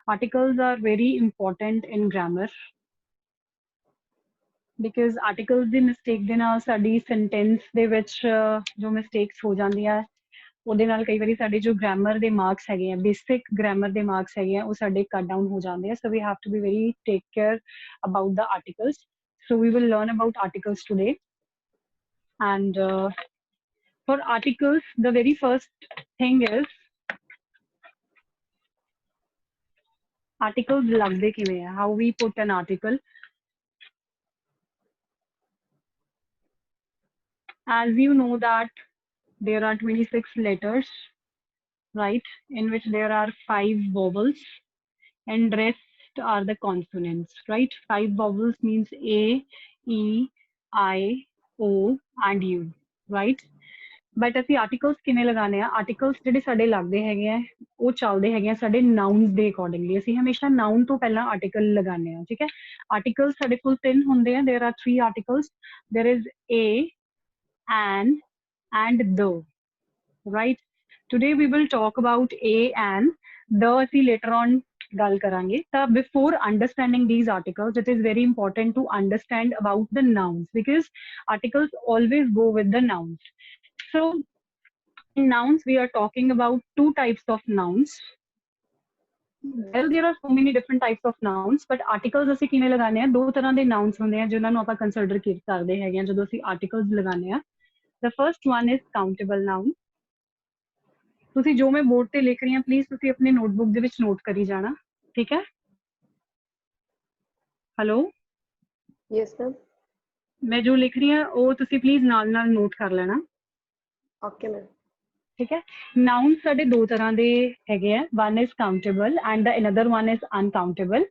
Articles are very important in grammar because articles the mistake ਦੇ ਨਾਲ ਸਾਡੀ sentence ਦੇ ਵਿੱਚ ਜੋ mistakes ਹੋ ਜਾਂਦੀਆਂ ਉਹਦੇ ਨਾਲ ਕਈ ਵਾਰੀ ਸਾਡੇ ਜੋ grammar ਦੇ marks ਹੈਗੇ ਆ basic grammar ਦੇ marks ਹੈਗੇ ਆ ਉਹ ਸਾਡੇ cut down ਹੋ ਜਾਂਦੇ ਆ so we have to be very take care about the articles. So we will learn about articles today. And for articles, the very first thing is articles ਲੱਗਦੇ ਕਿਵੇਂ ਆ, how we put an article. As you know that there are 26 letters, right, in which there are 5 vowels and rest are the consonants, right? 5 vowels means A, E, I, O and U, right? But ਅਸੀਂ articles ਕਿਵੇਂ ਲਗਾਣੇ ਆ, articles ਜਿਹੜੇ ਸਾਡੇ ਲੱਗਦੇ ਹੈਗੇ ਆ ਉਹ ਚੱਲਦੇ ਹੈਗੇ ਆ ਸਾਡੇ nouns ਦੇ accordingly. ਅਸੀਂ ਹਮੇਸ਼ਾ noun ਤੋਂ ਪਹਿਲਾਂ article ਲਗਾਣੇ ਆ, ਠੀਕ ਹੈ? Articles ਸਾਡੇ ਕੋਲ 3 ਹੁੰਦੇ ਆ. There are 3 articles. There is a, an and the, right? Today we will talk about a and the. ਅਸੀਂ later on ਗੱਲ ਕਰਾਂਗੇ. ਤਾਂ before understanding these articles, it is very important to understand about the nouns because articles always go with the nouns. So in nouns, we are talking about 2 types of nouns. Well, there are so many different types of nouns, but articles ਅਸੀਂ ਕਿਵੇਂ ਲਗਾਉਂਦੇ ਆ, 2 ਤਰ੍ਹਾਂ ਦੇ nouns ਹੁੰਦੇ ਆ ਜਿਨ੍ਹਾਂ ਨੂੰ ਆਪਾਂ ਕੰਸੀਡਰ ਕਰਦੇ ਹੈਗੇ ਆ ਜਦੋਂ ਅਸੀਂ articles ਲਗਾਉਂਦੇ ਆ. The first one is countable noun. ਤੁਸੀਂ ਜੋ ਮੈਂ ਬੋਰਡ ਤੇ ਲਿਖ ਰਹੀ ਹਾਂ ਪਲੀਜ਼ ਤੁਸੀਂ ਆਪਣੇ ਨੋਟਬੁੱਕ ਦੇ ਵਿੱਚ ਨੋਟ ਕਰੀ ਜਾਣਾ, ਠੀਕ ਹੈ? ਹੈਲੋ, ਯੈਸ ਮੈਮ, ਮੈਂ ਜੋ ਲਿਖ ਰਹੀ ਹਾਂ ਉਹ ਤੁਸੀਂ ਪਲੀਜ਼ ਨਾਲ ਨਾਲ ਨੋਟ ਕਰ ਲੈਣਾ, ਓਕੇ ਮੈਮ। ਠੀਕ ਹੈ? ਨਾउन ਸਾਡੇ 2 ਤਰ੍ਹਾਂ ਦੇ ਹੈਗੇ ਆ, one is countable and the another one is uncountable.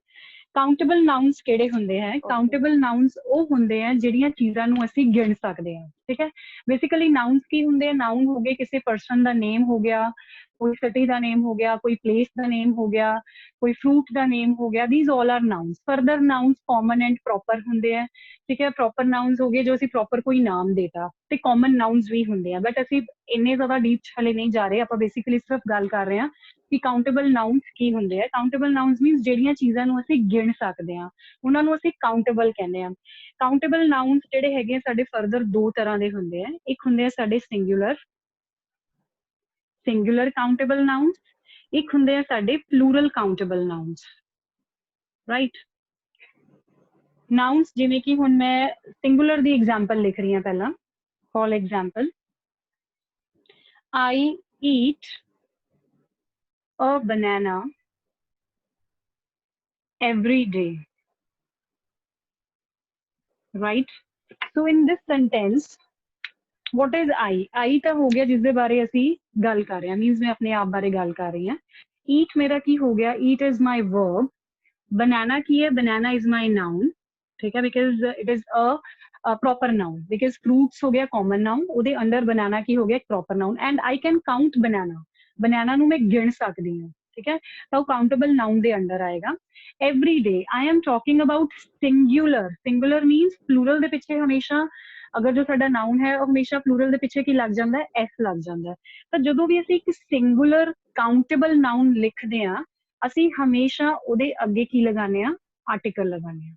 Countable ਨਾउन्स ਕਿਹੜੇ ਹੁੰਦੇ ਆ? ਕਾਊਂਟੇਬਲ ਨਾउन्स ਉਹ ਹੁੰਦੇ ਆ ਜਿਹੜੀਆਂ ਚੀਜ਼ਾਂ ਨੂੰ ਅਸੀਂ ਗਿਣ ਸਕਦੇ ਹਾਂ, ਠੀਕ ਹੈ? ਬੇਸਿਕਲੀ ਨਾउन्स ਕੀ ਹੁੰਦੇ ਆ? ਨਾउन ਹੋ ਗਏ ਕਿਸੇ ਪਰਸਨ ਦਾ ਨੇਮ ਹੋ ਗਿਆ, ਕੋਈ ਸਿਟੀ ਦਾ ਨੇਮ ਹੋ ਗਿਆ, ਕੋਈ ਪਲੇਸ ਦਾ ਨੇਮ ਹੋ ਗਿਆ, ਕੋਈ ਫਰੂਟ ਦਾ ਨੇਮ ਹੋ ਗਿਆ. these all are nouns. further nouns common and proper ਹੁੰਦੇ ਆ, ਠੀਕ ਹੈ? ਪ੍ਰੋਪਰ ਨਾउन्स ਹੋ ਗਏ ਜੋ ਅਸੀਂ ਪ੍ਰੋਪਰ ਕੋਈ ਨਾਮ ਦੇਤਾ, ਤੇ ਕਾਮਨ ਨਾउन्स ਵੀ ਹੁੰਦੇ ਆ, ਬਟ ਅਸੀਂ ਇੰਨੇ ਜ਼ਿਆਦਾ ਡੀਪ ਹਲੇ ਨਹੀਂ ਜਾ ਰਹੇ, ਆਪਾਂ ਬੇਸਿਕਲੀ ਸਿਰਫ ਗੱਲ ਕਰ ਰਹੇ ਹਾਂ ਕਿ ਕਾਊਂਟੇਬਲ ਨਾउन्स ਕੀ ਹੁੰਦੇ ਆ. ਕਾਊਂਟੇਬਲ ਨਾउन्स ਮੀਨਸ ਜਿਹੜੀਆਂ ਚੀਜ਼ਾਂ ਨੂੰ ਅਸੀਂ ਗਿਣ ਸਕਦੇ ਹਾਂ ਉਹਨਾਂ ਨੂੰ ਅਸੀਂ ਕਾਊਂਟੇਬਲ ਕਹਿੰਦੇ ਆ. ਕਾਊਂਟੇਬਲ ਨਾउन्स ਜਿਹੜੇ ਹੈਗੇ ਸਾਡੇ ਫਰਦਰ 2 ਤਰ੍ਹਾਂ ਦੇ ਹੁੰਦੇ ਆ. ਇੱਕ ਹੁੰਦੇ ਆ ਸਾਡੇ ਸਿੰਗੂਲਰ countable nouns, ਇੱਕ ਹੁੰਦੇ ਆ ਸਾਡੇ plural countable nouns, right? nouns ਜਿਵੇਂ ਕਿ ਹੁਣ ਮੈਂ singular ਦੀ example ਲਿਖ ਰਹੀ ਹਾਂ ਪਹਿਲਾਂ. for example, I eat a banana every day, right? so in this sentence what is I ਤਾਂ ਹੋ ਗਿਆ ਜਿਸ ਦੇ ਬਾਰੇ ਅਸੀਂ ਗੱਲ ਕਰ ਰਹੇ ਹਾਂ, ਮੀਨਸ ਮੈਂ ਆਪਣੇ ਆਪ ਬਾਰੇ ਗੱਲ ਕਰ ਰਹੀ ਹਾਂ. eat ਮੇਰਾ ਕੀ ਹੋ ਗਿਆ? eat is my verb. banana ਕੀ ਹੈ? banana is my noun, ਠੀਕ ਹੈ? because it is a proper noun, because fruits ਹੋ ਗਿਆ common noun, ਉਹਦੇ ਅੰਦਰ banana ਕੀ ਹੋ ਗਿਆ? ਇੱਕ proper noun. and I can count banana ਨੂੰ ਮੈਂ ਗਿਣ ਸਕਦੀ ਹਾਂ, ਠੀਕ ਹੈ? ਤਾਂ ਉਹ countable noun ਦੇ ਅੰਦਰ ਆਏਗਾ. every day I am talking about singular means plural ਦੇ ਪਿੱਛੇ ਹਮੇਸ਼ਾ ਅਗਰ ਜੋ ਸਾਡਾ ਨਾउन ਹੈ ਉਹ ਹਮੇਸ਼ਾ ਪਲੂਰਲ ਦੇ ਪਿੱਛੇ ਕੀ ਲੱਗ ਜਾਂਦਾ ਹੈ? ਐਸ ਲੱਗ ਜਾਂਦਾ ਹੈ. ਤਾਂ ਜਦੋਂ ਵੀ ਅਸੀਂ ਇੱਕ ਸਿੰਗੂਲਰ ਕਾਊਂਟੇਬਲ ਨਾउन ਲਿਖਦੇ ਹਾਂ ਅਸੀਂ ਹਮੇਸ਼ਾ ਉਹਦੇ ਅੱਗੇ ਕੀ ਲਗਾਉਂਦੇ ਆ? ਆਰਟੀਕਲ ਲਗਾਉਂਦੇ ਆ.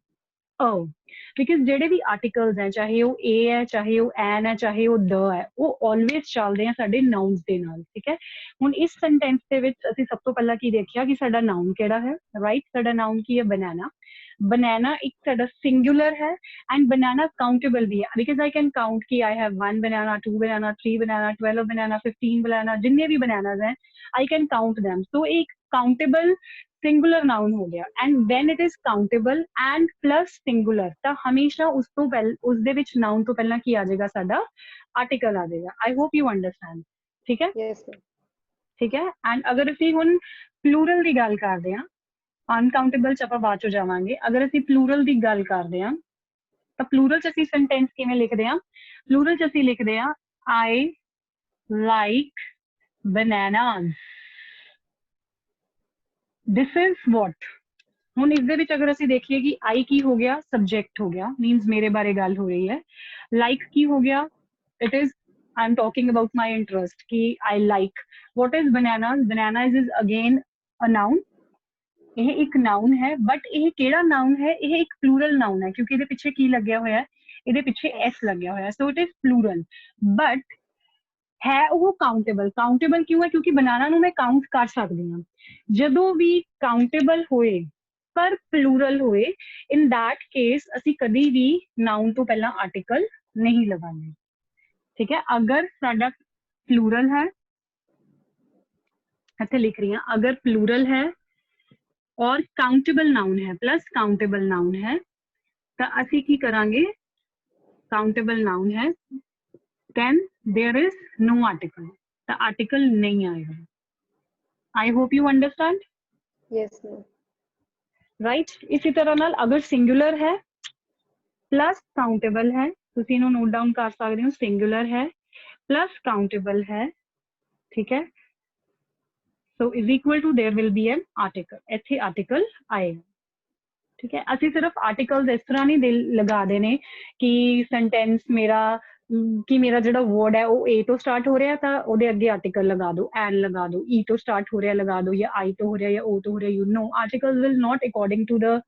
ਬਿਕਾਜ਼ ਜਿਹੜੇ ਵੀ ਆਰਟੀਕਲਸ ਹੈ ਚਾਹੇ ਉਹ ਏ ਹੈ, ਚਾਹੇ ਉਹ ਐਨ ਹੈ, ਚਾਹੇ ਉਹ ਦ ਹੈ, ਉਹ ਆਲਵੇਜ਼ ਚੱਲਦੇ ਆ ਸਾਡੇ ਨਾउन्स ਦੇ ਨਾਲ, ਠੀਕ ਹੈ? ਹੁਣ ਇਸ ਸੈਂਟੈਂਸ ਦੇ ਵਿੱਚ ਅਸੀਂ ਸਭ ਤੋਂ ਪਹਿਲਾਂ ਕੀ ਦੇਖਿਆ ਕਿ ਸਾਡਾ ਨਾउन ਕਿਹੜਾ ਹੈ, ਰਾਈਟ? ਸਾਡਾ ਨਾउन ਕੀ ਹੈ? ਬਨਾਨਾ. ਬਨਾਨਾ ਇੱਕ ਸਾਡਾ ਸਿੰਗੂਲਰ ਹੈ ਐਂਡ ਬਨਾਨਾ ਕਾਊਂਟੇਬਲ ਵੀ ਹੈ, ਬਿਕਾਜ਼ ਆਈ ਕੈਨ ਕਾਊਂਟ ਕਿ I have 1 banana, 2 banana, 3 banana, 12 banana, 15 banana, ਜਿੰਨੇ ਵੀ ਬਨਾਨਾਸ ਹੈ I can count them. So ਇੱਕ ਕਾਊਂਟੇਬਲ ਸਿੰਗੂਲਰ ਨਾउन ਹੋ ਗਿਆ. And when it is countable and plus singular ਤਾਂ ਹਮੇਸ਼ਾ ਉਸ ਤੋਂ ਪਹਿਲਾਂ ਉਸਦੇ ਵਿੱਚ ਨਾउन ਤੋਂ ਪਹਿਲਾਂ ਕੀ ਆ ਜਾਏਗਾ? ਸਾਡਾ ਆਰਟੀਕਲ ਆ ਜਾਏਗਾ. ਆਈ ਹੋਪ ਯੂ ਅੰਡਰਸਟੈਂਡ, ਠੀਕ ਹੈ? ਠੀਕ ਹੈ? ਐਂਡ ਅਗਰ ਅਸੀਂ ਹੁਣ ਪਲੂਰਲ ਦੀ ਗੱਲ ਕਰਦੇ ਹਾਂ, ਅਨਕਾਊਂਟੇਬਲ ਚ ਆਪਾਂ ਬਾਅਦ ਚੋਂ ਜਾਵਾਂਗੇ. ਅਗਰ ਅਸੀਂ ਪਲੂਰਲ ਦੀ ਗੱਲ ਕਰਦੇ ਹਾਂ ਤਾਂ ਪਲੂਰਲ ਚ ਅਸੀਂ ਸੈਂਟੈਂਸ ਕਿਵੇਂ ਲਿਖਦੇ ਹਾਂ? ਪਲੂਰਲ ਚ ਅਸੀਂ ਲਿਖਦੇ ਹਾਂ I like bananas. This is what? ਹੁਣ ਇਸ ਦੇ ਵਿੱਚ ਅਗਰ ਅਸੀਂ ਦੇਖੀਏ ਕਿ I ਕੀ ਹੋ ਗਿਆ? ਸਬਜੈਕਟ ਹੋ ਗਿਆ, ਮੀਨਸ ਮੇਰੇ ਬਾਰੇ ਗੱਲ ਹੋ ਰਹੀ ਹੈ. ਲਾਈਕ ਕੀ ਹੋ ਗਿਆ? It is I'm talking about my interest ki I like. What is bananas? Bananas is again a noun. ਇਹ ਇੱਕ ਨਾउन ਹੈ ਬਟ ਇਹ ਕਿਹੜਾ ਨਾउन ਹੈ, ਇਹ ਇੱਕ ਪਲੂਰਲ ਨਾउन ਹੈ ਕਿਉਂਕਿ ਇਹਦੇ ਪਿੱਛੇ ਕੀ ਲੱਗਿਆ ਹੋਇਆ ਹੈ, ਇਹਦੇ ਪਿੱਛੇ ਐਸ ਲੱਗਿਆ ਹੋਇਆ, so it is plural but ਹੈ ਉਹ ਕਾਊਂਟੇਬਲ। ਕਾਊਂਟੇਬਲ ਕਿਉਂ ਹੈ, ਕਿਉਂਕਿ ਬਨਾਨਾ ਨੂੰ ਮੈਂ ਕਾਊਂਟ ਕਰ ਸਕਦੀ ਹਾਂ। ਜਦੋਂ ਵੀ ਕਾਊਂਟੇਬਲ ਹੋਏ ਪਰ ਪਲੂਰਲ ਹੋਏ, ਇਨ दैट केस ਅਸੀਂ ਕਦੀ ਵੀ ਨਾउन ਤੋਂ ਪਹਿਲਾਂ ਆਰਟੀਕਲ ਨਹੀਂ ਲਗਾਉਂਦੇ, ठीक है। अगर साडा प्लूरल है, ਇੱਥੇ ਲਿਖ ਰਹੀ ਹਾਂ, अगर प्लूरल है और काउंटेबल नाउन है प्लस काउंटेबल नाउन है ਤਾਂ ਅਸੀਂ ਕੀ ਕਰਾਂਗੇ, काउंटेबल नाउन है then there is no article, ਤਾਂ आर्टिकल नहीं आएगा। I hope you understand, Yes, ma'am. right। इसी तरह ਨਾਲ अगर सिंगुलर है प्लस काउंटेबल है, ਤੁਸੀਂ ਇਹਨੂੰ ਨੋਟ ਡਾਊਨ ਕਰ ਸਕਦੇ ਹੋ, सिंगुलर है प्लस काउंटेबल है, ठीक है। so is equal to there will be an article, ਇੱਥੇ article ਆਏਗਾ, ठीक है। ਅਸੀਂ ਸਿਰਫ ਆਰਟੀਕਲਸ ਇਸ ਤਰ੍ਹਾਂ ਨਹੀਂ ਲਗਾ ਦੇਣੇ ਕਿ ਸੈਂਟੈਂਸ ਮੇਰਾ ਕਿ ਮੇਰਾ ਜਿਹੜਾ ਵਰਡ ਹੈ ਉਹ A ਤੋਂ ਸਟਾਰਟ ਹੋ ਰਿਹਾ ਤਾਂ ਉਹਦੇ ਅੱਗੇ ਆਰਟੀਕਲ ਲਗਾ ਦਿਓ, ਐਨ ਲਗਾ ਦਿਓ, E ਤੋਂ ਸਟਾਰਟ ਹੋ ਰਿਹਾ ਲਗਾ ਦਿਓ, ਜਾਂ I ਤੋਂ ਹੋ ਰਿਹਾ ਜਾਂ O ਤੋਂ ਹੋ ਰਿਹਾ, you know articles will not according to the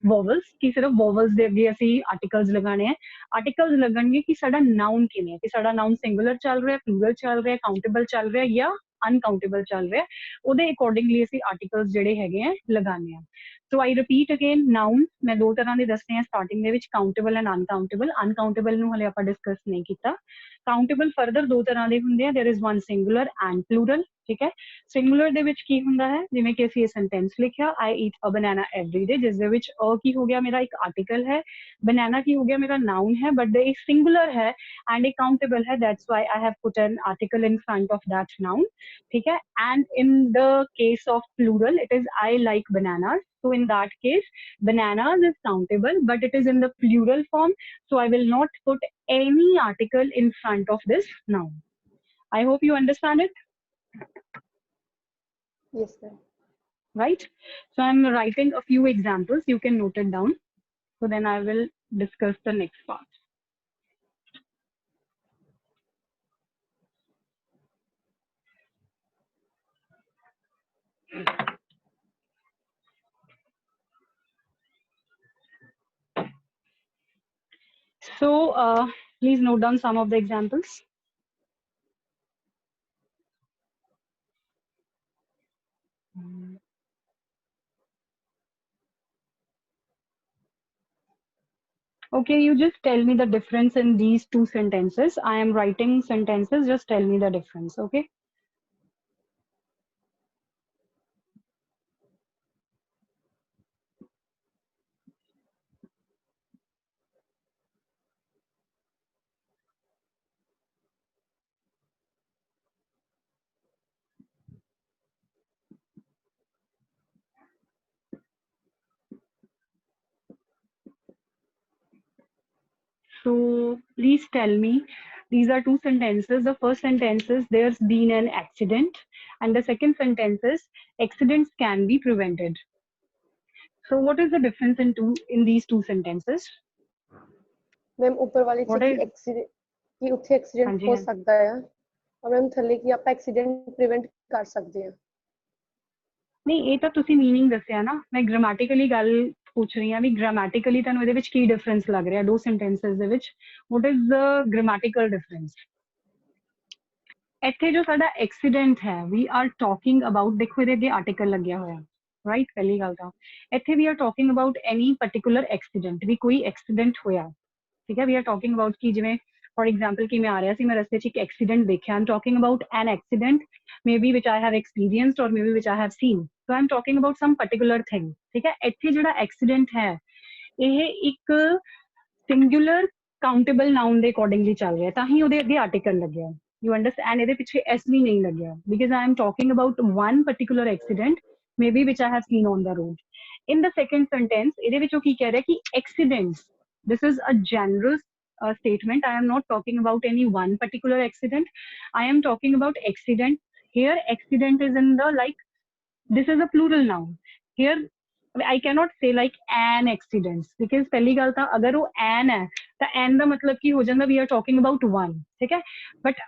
vowels, ਕਿ ਸਿਰਫ ਵੋਵਲਸ ਦੇ ਅੱਗੇ ਅਸੀਂ ਆਰਟੀਕਲਸ ਲਗਾਣੇ ਆ। ਆਰਟੀਕਲਸ ਲੱਗਣਗੇ ਕਿ ਸਾਡਾ ਨਾउन ਕਿਵੇਂ ਹੈ, ਕਿ ਸਾਡਾ ਨਾउन ਸਿੰਗੂਲਰ ਚੱਲ ਰਿਹਾ, ਪਲੂਰਲ ਚੱਲ ਰਿਹਾ, ਕਾਊਂਟੇਬਲ ਚੱਲ ਰਿਹਾ ਜਾਂ ਅਨਕਾਊਂਟੇਬਲ ਚੱਲ ਰਿਹਾ, ਉਹਦੇ ਅਕੋਰਡਿੰਗਲੀ ਅਸੀਂ ਆਰਟੀਕਲਸ ਜਿਹੜੇ ਹੈਗੇ ਆ ਲਗਾਣੇ ਆ। ਸੋ ਆਈ ਰਿਪੀਟ ਅਗੇਨ, ਨਾउन ਮੈਂ ਦੋ ਤਰ੍ਹਾਂ ਦੇ ਦੱਸਣੇ ਆ ਸਟਾਰਟਿੰਗ ਦੇ ਵਿੱਚ, ਕਾਊਂਟੇਬਲ ਐਂਡ ਅਨਕਾਊਂਟੇਬਲ। ਅਨਕਾਊਂਟੇਬਲ ਨੂੰ ਹਲੇ ਆਪਾਂ ਡਿਸਕਸ ਨਹੀਂ ਕੀਤਾ। ਕਾਊਂਟੇਬਲ ਫਰਦਰ ਦੋ ਤਰ੍ਹਾਂ ਦੇ ਹੁੰਦੇ ਆ, there is one singular and plural, ਠੀਕ ਹੈ। ਸਿੰਗੂਲਰ ਦੇ ਵਿੱਚ ਕੀ ਹੁੰਦਾ ਹੈ, ਜਿਵੇਂ ਕਿ ਅਸੀਂ ਇਹ ਸੈਂਟੈਂਸ ਲਿਖਿਆ, ਆਈ ਈਟ ਅ ਬਨਾਨਾ ਐਵਰੀ ਡੇ, ਜਿਸ ਦੇ ਵਿੱਚ ਅ ਕੀ ਹੋ ਗਿਆ ਮੇਰਾ ਇੱਕ ਆਰਟੀਕਲ ਹੈ, ਬਨਾਨਾ ਕੀ ਹੋ ਗਿਆ ਮੇਰਾ ਨਾउन ਹੈ, ਬਟ ਇਹ ਸਿੰਗੂਲਰ ਹੈ ਐਂਡ ਇਹ ਕਾਊਂਟੇਬਲ ਹੈ, that's why I have put an article in front of that noun, ठीक है। And in the case of plural it is I like bananas, so in that case bananas is countable but it is in the plural form, so I will not put any article in front of this noun। I hope you understand it, Yes, ma'am. right। so I'm writing a few examples, you can note it down, so then I will discuss the next part। so please note down some of the examples। okay, you just tell me the difference in these two sentences। I am writing sentences, just tell me the difference, okay। so please tell me, these are two sentences। the first sentence is there's been an accident and the second sentence is accidents can be prevented। so what is the difference in these two sentences? Ma'am ऊपर वाले What चे is, कि accident कि उत्थे accident ਹਾਂਜੀ हो ਹਾਂ, सकता है और मैम थल्ले कि आप एक्सीडेंट प्रिवेंट कर सकते हैं। ਨਹੀਂ ਇਹ ਤਾਂ ਤੁਸੀਂ ਮੀਨਿੰਗ ਦੱਸਿਆ ਨਾ, ਮੈਂ ਗ੍ਰਾਮੈਟਿਕਲੀ ਗੱਲ ਪੁੱਛ ਰਹੀ ਹਾਂ ਵੀ ਗ੍ਰਾਮੈਟਿਕਲੀ ਤੁਹਾਨੂੰ ਇਹਦੇ ਵਿੱਚ ਕੀ ਡਿਫਰੈਂਸ ਲੱਗ ਰਿਹਾ ਦੋ ਸੈਂਟੈਂਸਸ ਦੇ ਵਿੱਚ, what is the grammatical difference। ਇੱਥੇ ਜੋ ਸਾਡਾ ਐਕਸੀਡੈਂਟ ਹੈ, ਵੀ ਆਰ ਟਾਕਿੰਗ ਅਬਾਊਟ, ਦੇਖੋ ਇਹਦੇ ਅੱਗੇ ਆਰਟੀਕਲ ਲੱਗਿਆ ਹੋਇਆ, ਰਾਈਟ। ਪਹਿਲੀ ਗੱਲ ਤਾਂ ਇੱਥੇ we are talking about any particular accident, ਵੀ ਕੋਈ ਐਕਸੀਡੈਂਟ ਹੋਇਆ, ਠੀਕ ਹੈ। ਵੀ ਆਰ ਟਾਕਿੰਗ ਅਬਾਊਟ ਕਿ ਜਿਵੇਂ ਫॉर एग्जाम्पल कि मैं आ रहा सी, मैं रस्ते च एक एक्सीडेंट देखा, I am talking about an accident maybe which I have experienced और maybe which I have seen, so I am talking about some particular thing, ठीक है। ਇੱਥੇ ਜਿਹੜਾ ਐਕਸੀਡੈਂਟ ਹੈ ਇਹ ਇੱਕ ਸਿੰਗੂਲਰ ਕਾਊਂਟੇਬਲ ਨਾउन ਦੇ ਅਕੋਰਡਿੰਗਲੀ ਚੱਲ ਰਿਹਾ, ਤਾਂ ਹੀ ਉਹਦੇ ਅੱਗੇ ਆਰਟੀਕਲ ਲੱਗਿਆ, you understand। ਇਹਦੇ ਪਿੱਛੇ ਐਸ ਵੀ ਨਹੀਂ ਲੱਗਿਆ because I am talking about one particular accident maybe which I have seen on the road। in the second sentence ਇਹਦੇ ਵਿੱਚੋਂ ਕੀ ਕਹਿ ਰਿਹਾ ਕਿ accidents, this is a general statement। I am not talking about any one particular accident, I am talking about accident। here accident is in the like, this is a plural noun, here I cannot say like an accidents because पहली गल ਤਾਂ अगर वो an है ਤਾਂ an ਦਾ मतलब ਕੀ ਹੋ ਜਾਂਦਾ, we are talking about one, ठीक है। but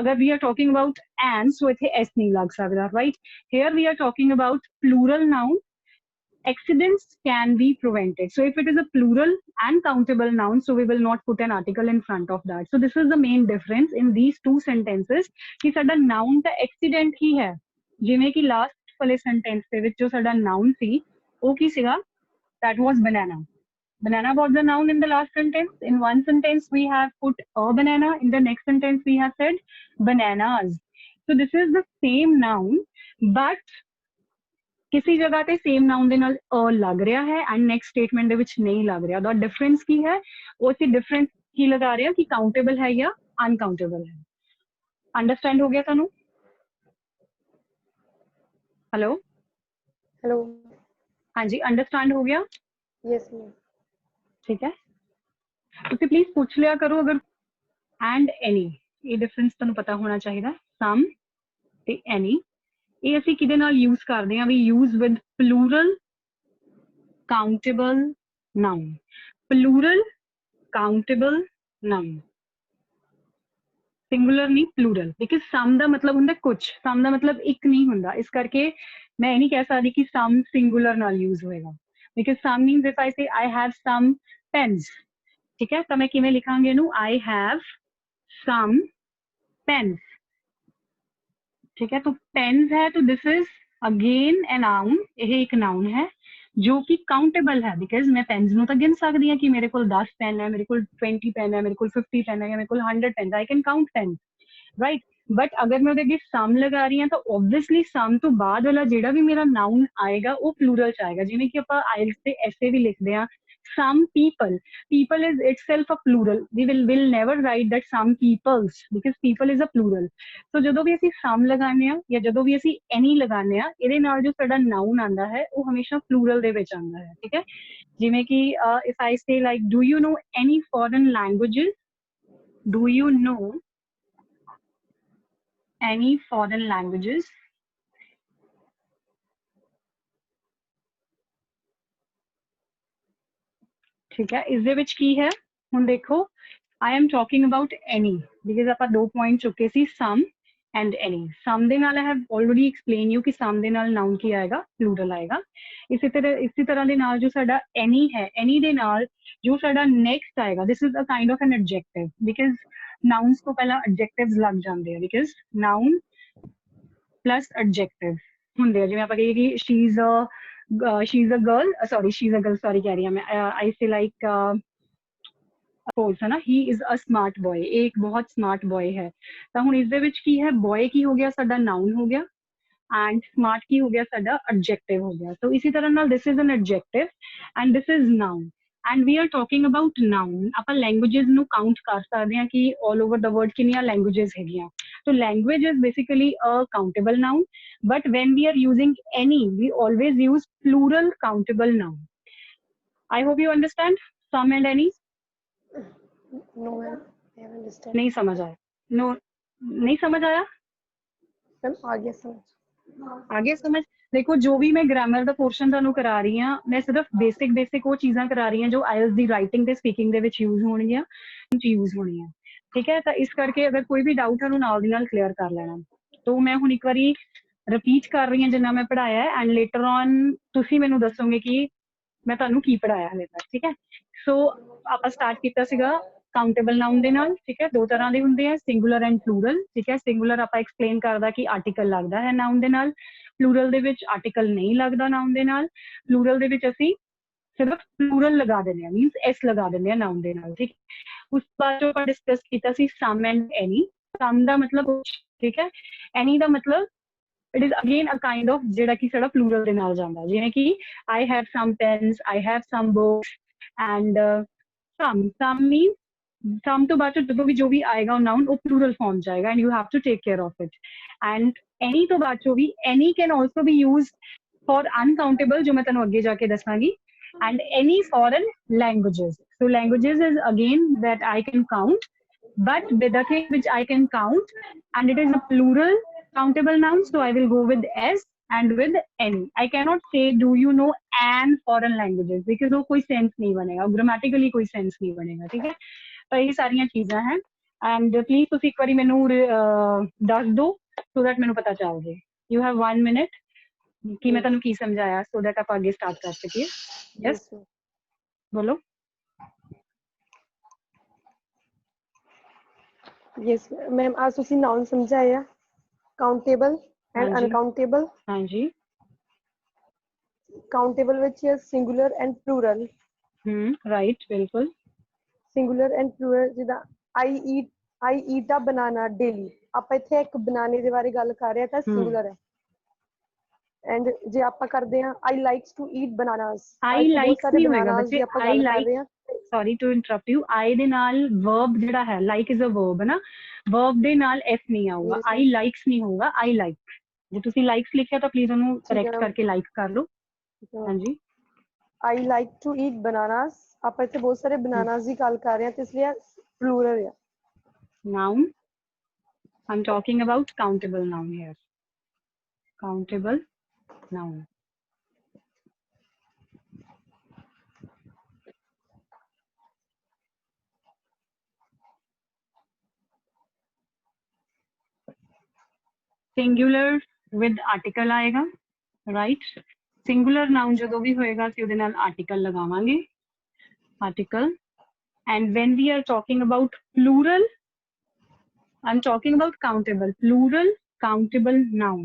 अगर we are talking about an, so ਇੱਥੇ s ਨਹੀਂ ਲੱਗ ਸਕਦਾ, right। here we are talking about plural noun accidents can be prevented. So if it is a plural and countable noun, so we will not put an article in front of that. So this is the main difference in these two sentences कि साडा noun ਤਾਂ accident ही है, जिवें कि last वाले sentence ਦੇ ਵਿੱਚ जो साडा noun ਸੀ ਉਹ ਕੀ ਸੀगा, that was banana. Banana was the noun in the last sentence. In one sentence we have put a banana, in the next sentence we have said bananas. So this is the same noun, but किसी जगह ਤੇ same ਨਾउਨ ਦੇ ਨਾਲ ਅ ਲੱਗ ਰਿਹਾ ਹੈ and next statement ਦੇ ਵਿੱਚ ਨਹੀਂ ਲੱਗ ਰਿਹਾ। ਦਾ ਡਿਫਰੈਂਸ ਕੀ ਹੈ, ਉਹ ਅਸੀਂ ਡਿਫਰੈਂਸ ਕੀ ਲਗਾ ਰਹੇ ਹਾਂ ਕਿ ਕਾਊਂਟੇਬਲ ਹੈ ਜਾਂ ਅਨਕਾਊਂਟੇਬਲ ਹੈ। ਅੰਡਰਸਟੈਂਡ ਹੋ ਗਿਆ ਤੁਹਾਨੂੰ? Hello hello. ਹਾਂਜੀ ਅੰਡਰਸਟੈਂਡ ਹੋ ਗਿਆ? Yes ma'am. ਠੀਕ ਹੈ, ਤੁਸੀਂ ਪਲੀਜ਼ ਪੁੱਛ ਲਿਆ ਕਰੋ ਅਗਰ ਐਂਡ ਐਨੀ, ਇਹ ਡਿਫਰੈਂਸ ਤੁਹਾਨੂੰ ਪਤਾ ਹੋਣਾ ਚਾਹੀਦਾ। ਸਮ ਤੇ ਐਨੀ ਇਹ ਅਸੀਂ ਕਿਹਦੇ ਨਾਲ ਯੂਜ਼ ਕਰਦੇ ਹਾਂ, we use with plural countable noun. Plural countable noun, singular ਨਹੀਂ ਪਲੂਰਲ, ਬਿਕਾਜ਼ ਸਮ ਦਾ ਮਤਲਬ ਹੁੰਦਾ ਕੁਝ, ਸਮ ਦਾ ਮਤਲਬ ਇੱਕ ਨਹੀਂ ਹੁੰਦਾ। ਇਸ ਕਰਕੇ ਮੈਂ ਇਹ ਨਹੀਂ ਕਹਿ ਸਕਦੀ ਕਿ ਸਮ ਸਿੰਗੂਲਰ ਨਾਲ ਯੂਜ਼ ਹੋਏਗਾ, because some means if I say I have some pens, ਠੀਕ ਹੈ, ਤਾਂ ਮੈਂ ਕਿਵੇਂ ਲਿਖਾਂਗੇ ਇਹਨੂੰ, ਆਈ ਹੈਵ ਸਮ ਪੈਨਸ, ठीक है। तो पेन्स है तो this is again a noun, यह एक नाउन है जो कि काउंटेबल है, बिकॉज मैं पेन्स ਨੂੰ ਤਾਂ ਗਿਣ ਸਕਦੀ ਹਾਂ ਕਿ ਮੇਰੇ ਕੋਲ 10 ਪੈਨ ਹੈ, ਮੇਰੇ ਕੋਲ 20 ਪੈਨ ਹੈ, ਮੇਰੇ ਕੋਲ 50 ਪੈਨ ਹੈ, ਜਾਂ ਮੇਰੇ ਕੋਲ 100 pen, I can count pen, right. But अगर मैं ਉਹਦੇ सम लगा रही ਹਾਂ ਤਾਂ ऑब्वियसली सम ਤੋਂ ਬਾਅਦ ਵਾਲਾ ਜਿਹੜਾ ਵੀ ਮੇਰਾ ਨਾउन ਆਏਗਾ ਉਹ ਪਲੂਰਲ ਚ ਆਏਗਾ। ਜਿਵੇਂ ਕਿ ਆਪਾਂ ਆਇਲਸ ਤੇ ਐਸੇ ਵੀ ਲਿਖਦੇ ਹਾਂ some people, people is itself a plural, we will never write that some peoples, because people is a plural। so ਜਦੋਂ ਵੀ ਅਸੀਂ some ਲਗਾਉਂਦੇ ਆ ਜਾਂ ਜਦੋਂ ਵੀ ਅਸੀਂ any ਲਗਾਉਂਦੇ ਆ, ਇਹਦੇ ਨਾਲ ਜੋ ਸਾਡਾ ਨਾउन ਆਂਦਾ ਹੈ ਉਹ ਹਮੇਸ਼ਾ plural ਦੇ ਵਿੱਚ ਆਂਦਾ ਹੈ, ਠੀਕ ਹੈ। ਜਿਵੇਂ ਕਿ if I say like do you know any foreign languages, do you know any foreign languages, ठीक है। इस दे विच की है, हुण देखो आई am talking about any, because आप दो पॉइंट चुके सी सम एंड एनी। सम दे नाल I have already explain you कि सम दे नाल नाउन की आएगा, प्लूरल आएगा। इसी तरह दे नाल जो साडा एनी है, एनी दे नाल जो साडा नेक्स्ट आएगा, this is a kind of an adjective, because nouns को पहला एडजेक्टिव्स लग जाते हैं, बिकॉज नाउन प्लस एडजेक्टिव होंगे। जिवें आपां कहिए कि she is a girl, sorry कह रही हूं मैं, आई से लाइक सपोज है ना, he is a smart boy, एक बहुत स्मार्ट बॉय है। तो हुण इस दे विच की है, बॉय की हो गया साडा नाउन हो गया, एंड स्मार्ट की हो गया साडा एडजेक्टिव हो गया। तो इसी तरह नाल this is an adjective and this is noun, and we are talking about noun. आपां लैंग्वेजेस नू काउंट कर सकते हैं कि ऑल ओवर द वर्ल्ड कितनी लैंग्वेजेस हैगियां। तो language is basically a countable noun, but when we are using any, we always use plural countable noun। I hope you understand some and any। No ma'am, I have understand. नहीं समझ आया? No नहीं समझ आया ma'am आ गया समझ। आगे समझ। देखो जो भी मैं ग्रामर ਦਾ ਪੋਰਸ਼ਨ ਤੁਹਾਨੂੰ ਕਰਾ ਰਹੀ ਹਾਂ, ਮੈਂ ਸਿਰਫ ਬੇਸਿਕ ਉਹ ਚੀਜ਼ਾਂ ਕਰਾ ਰਹੀ ਹਾਂ ਜੋ ਆਇਲਸ ਦੀ ਰਾਈਟਿੰਗ ਤੇ ਸਪੀਕਿੰਗ ਦੇ ਵਿੱਚ ਯੂਜ਼ ਹੋਣਗੀਆਂ, ਯੂਜ਼ ਹੋਣੀਆਂ, ਠੀਕ ਹੈ। ਤਾਂ ਇਸ ਕਰਕੇ ਅਗਰ ਕੋਈ ਵੀ ਡਾਊਟ ਹੈ ਉਹਨੂੰ ਨਾਲ ਦੀ ਨਾਲ ਕਲੀਅਰ ਕਰ ਲੈਣਾ। तो मैं ਹੁਣ ਇੱਕ ਵਾਰੀ ਰਿਪੀਟ ਕਰ ਰਹੀ ਹਾਂ ਜਿੰਨਾ ਮੈਂ ਪੜਾਇਆ ਹੈ, ਐਂਡ ਲੇਟਰ ਔਨ ਤੁਸੀਂ ਮੈਨੂੰ ਦੱਸੋਗੇ ਕਿ ਮੈਂ ਤੁਹਾਨੂੰ ਕੀ ਪੜਾਇਆ ਹਲੇ ਤੱਕ, ਠੀਕ ਹੈ। ਸੋ ਆਪਾਂ ਸਟਾਰਟ ਕੀਤਾ ਸੀਗਾ ਕਾਊਂਟੇਬਲ ਨਾउन ਦੇ ਨਾਲ, ਠੀਕ ਹੈ। ਦੋ ਤਰ੍ਹਾਂ ਦੇ ਹੁੰਦੇ ਆ, ਸਿੰਗੂਲਰ ਐਂਡ ਪਲੂਰਲ, ਠੀਕ ਹੈ। ਸਿੰਗੂਲਰ ਆਪਾਂ ਐਕਸਪਲੇਨ ਕਰਦਾ ਕਿ ਆਰਟੀਕਲ ਲੱਗਦਾ ਹੈ ਨਾउन ਦੇ ਨਾਲ, ਪਲੂਰਲ ਦੇ ਵਿੱਚ ਆਰਟੀਕਲ ਨਹੀਂ ਲੱਗਦਾ ਨਾउन ਦੇ ਨਾਲ। ਪਲੂਰਲ ਦੇ ਵਿੱਚ ਅਸੀਂ ਸਿਰਫ ਪਲੂਰਲ ਲਗਾ ਦਿੰਦੇ ਆ, ਮੀਨਸ ਐਸ ਲਗਾ ਦਿੰਦੇ ਆ ਨਾउन ਦੇ ਨਾਲ, ਠੀਕ। ਉਸ ਤੋਂ ਬਾਅਦ ਜੋ ਆਪਾਂ ਡਿਸਕਸ ਕੀਤਾ ਸੀ ਸਮ ਐਂਡ ਐਨੀ। ਸਮ ਦਾ ਮਤਲਬ, ਠੀਕ ਹੈ, ਐਨੀ ਦਾ ਮਤਲਬ it is again a kind of ਜਿਹੜਾ ਕਿ ਸਾਡਾ ਪਲੂਰਲ ਦੇ ਨਾਲ ਜਾਂਦਾ, ਜਿਵੇਂ ਕਿ I have some pens, I have some books, and some means some ਤੋਂ ਬਾਅਦ ਜਦੋਂ ਵੀ ਜੋ ਵੀ ਆਏਗਾ ਉਹ ਨਾउन ਉਹ ਪਲੂਰਲ ਫਾਰਮ ਚ ਆਏਗਾ, and you have to take care of it। and any ਤੋਂ ਬਾਅਦ ਜੋ ਵੀ any can also be used for uncountable, ਜੋ ਮੈਂ ਤੁਹਾਨੂੰ ਅੱਗੇ ਜਾ ਕੇ ਦੱਸਾਂਗੀ, and any foreign languages। so languages is again that I can count, but with the thing which I can count and it is a plural countable noun, so I will go with s and with any। I cannot say do you know an foreign languages, because वो कोई sense नहीं बनेगा, grammatically कोई sense नहीं बनेगा, ठीक है। तो ये सारियां चीज़ां हैं, एंड प्लीज तुसी एक बारी मैनू दस दो सो दैट मैनू पता चल जाए। यू हैव 1 minute कि मैं ਤੁਹਾਨੂੰ ਕੀ ਸਮਝਾਇਆ so that ਆਪਾਂ ਅੱਗੇ start ਕਰ ਸਕੀਏ। yes yes ma'am. ਬੋਲੋ। yes मैम आज ਤੁਸੀਂ ਨਾउन ਸਮਝਾਇਆ countable and ਹਾਂਜੀ uncountable ਹਾਂਜੀ countable ਵਿੱਚ singular and plural ਰਾਈਟ ਬਿਲਕੁਲ singular and plural ਜਿੱਦਾਂ I eat a banana daily ਆਪਾਂ ਇੱਥੇ ਇੱਕ ਬਨਾਨੇ ਦੇ ਬਾਰੇ ਗੱਲ ਕਰ ਰਹੇ ਹਾਂ ਤਾਂ singular ਹੈ and ਜੇ ਆਪਾਂ ਕਰਦੇ ਹਾਂ I likes to eat bananas I likes ਨਹੀਂ ਹੋਏਗਾ bananas ਬੱਚੇ ਦੀ ਆਪਾਂ I ਗੱਲ ਕਰ like ਰਹੇ ਹਾਂ sorry to interrupt you I ਦੇ ਨਾਲ verb ਜਿਹੜਾ ਹੈ like is a verb ਹੈ ਨਾ verb ਦੇ ਨਾਲ s ਨਹੀਂ ਆਊਗਾ Yes, I likes ਨਹੀਂ ਹੋਊਗਾ I like ਜੇ ਤੁਸੀਂ likes ਲਿਖਿਆ ਤਾਂ ਪਲੀਜ਼ ਉਹਨੂੰ ਕਰੈਕਟ ma'am. ਕਰਕੇ like ਕਰ ਲਓ ਹਾਂਜੀ I like to eat bananas ਆਪਾਂ ਇੱਥੇ ਬਹੁਤ ਸਾਰੇ bananas ਦੀ ਗੱਲ ਕਰ ਰਹੇ ਹਾਂ ਤੇ ਇਸ ਲਈ plural ਹੈ noun I'm talking about countable noun here countable noun singular with article ਆਏਗਾ right singular noun ਜਦੋਂ ਵੀ ਹੋਏਗਾ ਅਸੀਂ ਉਹਦੇ ਨਾਲ article ਲਗਾਵਾਂਗੇ article and when we are talking about plural I'm talking about countable plural countable noun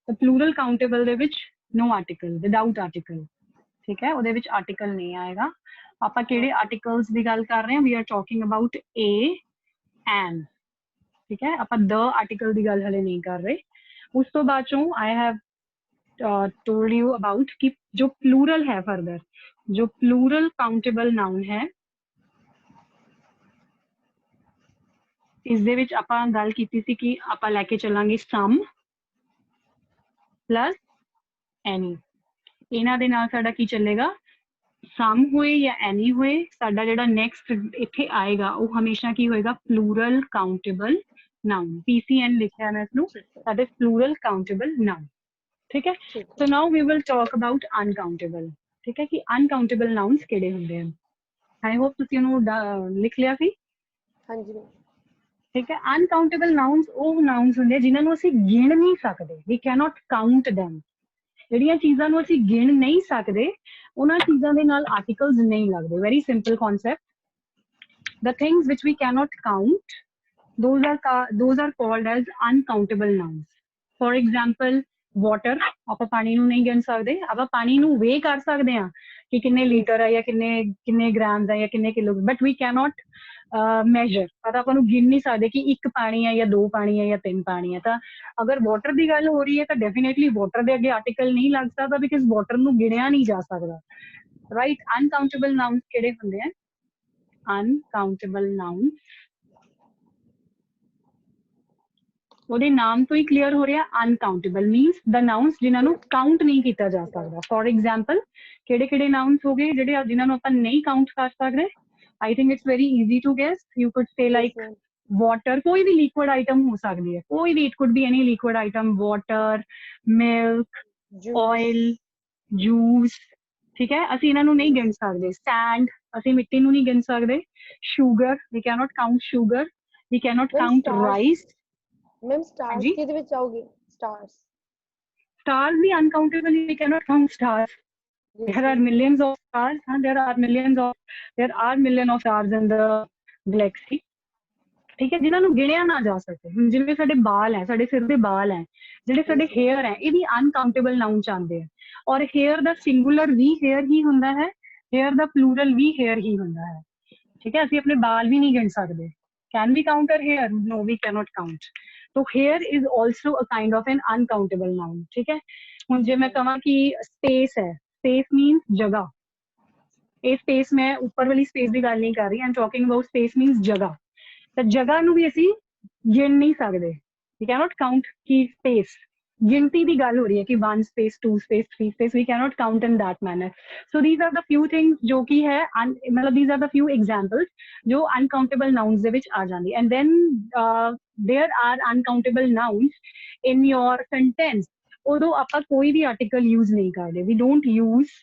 the plural countable ਦੇ ਵਿੱਚ no article without article ਠੀਕ ਹੈ ਉਹਦੇ ਵਿੱਚ article ਨਹੀਂ ਆਏਗਾ ਆਪਾਂ ਕਿਹੜੇ articles ਦੀ ਗੱਲ ਕਰ ਰਹੇ ਹਾਂ we are talking about a and ਠੀਕ ਹੈ ਆਪਾਂ the article ਦੀ ਗੱਲ ਹਲੇ ਨਹੀਂ ਕਰ ਰਹੇ ਉਸ ਤੋਂ ਬਾਅਦ ਚੋਂ I have told you about कि जो plural है further जो plural countable noun है ਇਸ ਦੇ ਵਿੱਚ ਆਪਾਂ ਗੱਲ ਕੀਤੀ ਸੀ ਕਿ ਆਪਾਂ ਲੈ ਕੇ ਚੱਲਾਂਗੇ some plus any ਇਹਨਾਂ ਦੇ ਨਾਲ ਸਾਡਾ ਕੀ ਚੱਲੇਗਾ some ਹੋਏ ਜਾਂ any ਹੋਏ ਸਾਡਾ ਜਿਹੜਾ ਨੈਕਸਟ ਇੱਥੇ ਆਏਗਾ ਉਹ ਹਮੇਸ਼ਾ ਕੀ ਹੋਏਗਾ plural countable noun PCN ਲਿਖਿਆ ਮੈਂ ਇਸਨੂੰ that is plural countable noun ठीक है so now we will talk about uncountable ठीक है कि uncountable nouns ਕਿਹੜੇ ਹੁੰਦੇ ਹਨ I hope ਤੁਸੀਂ ਉਹਨੂੰ ਲਿਖ ਲਿਆ ਸੀ ਹਾਂਜੀ ਠੀਕ ਹੈ uncountable nouns ਉਹ nouns ਹੁੰਦੇ ਜਿਨ੍ਹਾਂ ਨੂੰ ਅਸੀਂ ਗਿਣ ਨਹੀਂ ਸਕਦੇ we cannot count them ਜਿਹੜੀਆਂ ਚੀਜ਼ਾਂ ਨੂੰ ਅਸੀਂ ਗਿਣ ਨਹੀਂ ਸਕਦੇ ਉਹਨਾਂ ਚੀਜ਼ਾਂ ਦੇ ਨਾਲ ਆਰਟੀਕਲਸ ਨਹੀਂ ਲੱਗਦੇ very simple concept the things which we cannot count those are called as uncountable nouns for example water ਆਪਾਂ ਪਾਣੀ ਨੂੰ ਨਹੀਂ ਗਿਣ ਸਕਦੇ ਆਪਾਂ ਪਾਣੀ ਨੂੰ ਵੇ ਕਰ ਸਕਦੇ ਹਾਂ ਕਿ ਕਿੰਨੇ ਲੀਟਰ ਹੈ ਜਾਂ ਕਿੰਨੇ ਗ੍ਰਾਮਸ ਹੈ ਜਾਂ ਕਿੰਨੇ kilo but we cannot measure ਪਰ ਆਪਾਂ ਨੂੰ ਗਿਣ ਨਹੀਂ ਸਕਦੇ ਕਿ ਇੱਕ ਪਾਣੀ ਹੈ ਜਾਂ ਦੋ ਪਾਣੀ ਹੈ ਜਾਂ ਤਿੰਨ ਪਾਣੀ ਹੈ ਤਾਂ ਅਗਰ ਵਾਟਰ ਦੀ ਗੱਲ ਹੋ ਰਹੀ ਹੈ ਤਾਂ ਡੈਫੀਨੇਟਲੀ ਵਾਟਰ ਦੇ ਅੱਗੇ ਆਰਟੀਕਲ ਨਹੀਂ ਲੱਗ ਸਕਦਾ ਬਿਕਾਜ਼ ਵਾਟਰ ਨੂੰ ਗਿਣਿਆ ਨਹੀਂ ਜਾ ਸਕਦਾ ਰਾਈਟ ਅਨਕਾਊਂਟੇਬਲ ਨਾਊਨਸ ਕਿਹੜੇ ਹੁੰਦੇ ਆ ਅਨਕਾਊਂਟੇਬਲ ਨਾਊਨਸ ਉਹਦੇ ਨਾਮ ਤੋਂ ਹੀ ਕਲੀਅਰ ਹੋ ਰਿਹਾ ਅਨਕਾਊਂਟੇਬਲ ਮੀਨਸ ਦ ਨਾਊਨਸ ਜਿਨ੍ਹਾਂ ਨੂੰ ਕਾਊਂਟ ਨਹੀਂ ਕੀਤਾ ਜਾ ਸਕਦਾ ਫੋਰ ਐਗਜ਼ਾਮਪਲ ਕਿਹੜੇ ਕਿਹੜੇ ਨਾਊਨਸ ਹੋ ਗਏ ਜਿਹੜੇ ਜਿਨ੍ਹਾਂ ਨੂੰ ਆਪਾਂ ਨਹੀਂ ਕਾਊਂਟ ਕਰ ਸਕਦੇ I think it's very easy to guess you could say like water ਕੋਈ ਵੀ ਲਿਕੁਇਡ ਆਈਟਮ ਹੋ ਸਕਦੀ ਹੈ ਕੋਈ ਵੀ it could be any liquid item water milk oil juice ਠੀਕ ਹੈ ਅਸੀਂ ਇਹਨਾਂ ਨੂੰ ਨਹੀਂ ਗਿਣ ਸਕਦੇ ਸੈਂਡ ਅਸੀਂ ਮਿੱਟੀ ਨੂੰ ਨਹੀਂ ਗਿਣ ਸਕਦੇ sugar we cannot count sugar we cannot count rice ma'am stars ਕਿਹਦੇ ਵਿੱਚ ਆਉਗੇ stars we uncountable we cannot count stars there are millions of stars there are million of stars in the galaxy ਠੀਕ ਹੈ ਜਿਨ੍ਹਾਂ ਨੂੰ ਗਿਣਿਆ ਨਾ ਜਾ ਸਕੇ ਹੁਣ ਜਿਵੇਂ ਸਾਡੇ ਬਾਲ ਹੈ ਸਾਡੇ ਸਿਰ ਦੇ ਬਾਲ ਹੈ ਜਿਹੜੇ ਸਾਡੇ ਹੇਅਰ ਹੈ ਇਹ ਵੀ ਅਨਕਾਊਂਟੇਬਲ ਨਾਊਨ ਚ ਆਉਂਦੇ ਆ ਔਰ ਹੇਅਰ ਦਾ ਸਿੰਗੂਲਰ ਵੀ ਹੇਅਰ ਹੀ ਹੁੰਦਾ ਹੈ ਹੇਅਰ ਦਾ ਪਲੂਰਲ ਵੀ ਹੇਅਰ ਹੀ ਹੁੰਦਾ ਹੈ ਠੀਕ ਹੈ ਅਸੀਂ ਆਪਣੇ ਬਾਲ ਵੀ ਨਹੀਂ ਗਿਣ ਸਕਦੇ can we count our hair no we cannot count so hair is also a kind of an uncountable noun ठीक है ਹੁਣ ਜੇ ਮੈਂ ਕਹਾਂ ਕਿ space ਹੈ space means ਜਗ੍ਹਾ ਇਹ space ਮੈਂ ਉੱਪਰ ਵਾਲੀ space ਦੀ ਗੱਲ ਨਹੀਂ ਕਰ ਰਹੀ I'm talking about space means ਜਗ੍ਹਾ ਤਾਂ ਜਗ੍ਹਾ ਨੂੰ ਵੀ ਅਸੀਂ ਗਿਣ ਨਹੀਂ ਸਕਦੇ we cannot count ਕਿ space ਗਿਣਤੀ ਦੀ ਗੱਲ ਹੋ ਰਹੀ ਹੈ ਕਿ 1 space 2 space 3 space we cannot count in that manner so these are the few things ਜੋ ਕਿ ਹੈ ਮਤਲਬ these are the few examples ਜੋ uncountable nouns ਦੇ ਵਿੱਚ ਆ ਜਾਂਦੀ and then there are uncountable nouns in your sentence ਉਦੋਂ ਆਪਾਂ ਕੋਈ ਵੀ article use ਨਹੀਂ ਕਰਦੇ we don't use